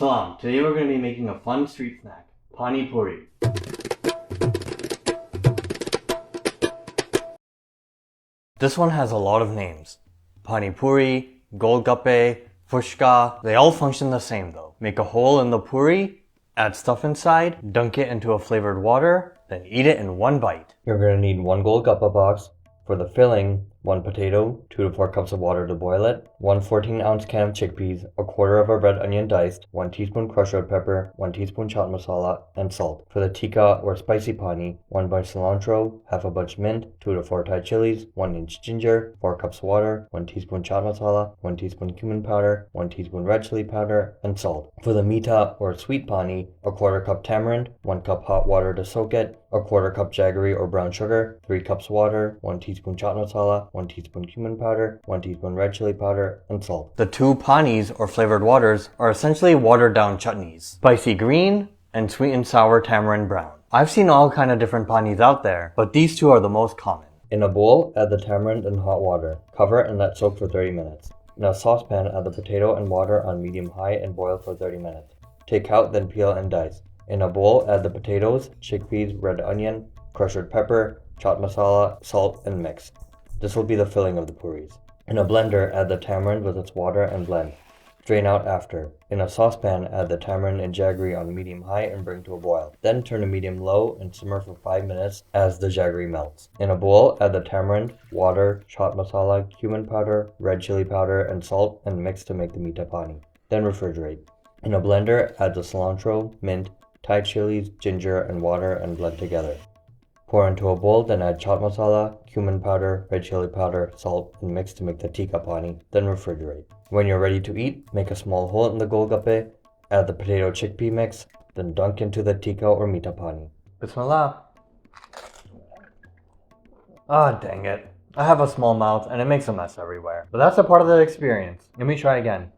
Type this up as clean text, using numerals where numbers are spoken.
Salam. Today we're going to be making a fun street snack, Pani Puri. This one has a lot of names. Pani Puri, Golgappe, Fushka. They all function the same though. Make a hole in the puri, add stuff inside, dunk it into a flavored water, then eat it in one bite. You're going to need one Golgappa box. For the filling, 1 potato, 2 to 4 cups of water to boil it, 1 14-ounce can of chickpeas, a quarter of a red onion diced, 1 teaspoon crushed red pepper, 1 teaspoon chaat masala, and salt. For the tikka or spicy pani, 1 bunch cilantro, half a bunch mint, 2 to 4 Thai chilies, 1 inch ginger, 4 cups water, 1 teaspoon chaat masala, 1 teaspoon cumin powder, 1 teaspoon red chili powder, and salt. For the meetha or sweet pani, a quarter cup tamarind, 1 cup hot water to soak it, a quarter cup jaggery or brown sugar, 3 cups water, 1 teaspoon chaat masala, 1 teaspoon cumin powder, 1 teaspoon red chili powder, and salt. The two panis or flavored waters are essentially watered down chutneys. Spicy green and sweet and sour tamarind brown. I've seen all kind of different panis out there, but these two are the most common. In a bowl, add the tamarind and hot water. Cover and let soak for 30 minutes. In a saucepan, add the potato and water on medium-high and boil for 30 minutes. Take out, then peel and dice. In a bowl, add the potatoes, chickpeas, red onion, crushed red pepper, chaat masala, salt, and mix. This will be the filling of the puris. In a blender, add the tamarind with its water and blend. Drain out after. In a saucepan, add the tamarind and jaggery on medium-high and bring to a boil. Then turn to medium-low and simmer for 5 minutes as the jaggery melts. In a bowl, add the tamarind, water, chaat masala, cumin powder, red chili powder, and salt, and mix to make the Meetha Pani. Then refrigerate. In a blender, add the cilantro, mint, Thai chilies, ginger, and water and blend together. Pour into a bowl, then add chaat masala, cumin powder, red chili powder, salt, and mix to make the Teekha Pani, then refrigerate. When you're ready to eat, make a small hole in the golgappe, add the potato chickpea mix, then dunk into the tikka or Meetha Pani. Bismillah. Ah, dang it. I have a small mouth and it makes a mess everywhere. But that's a part of the experience. Let me try again.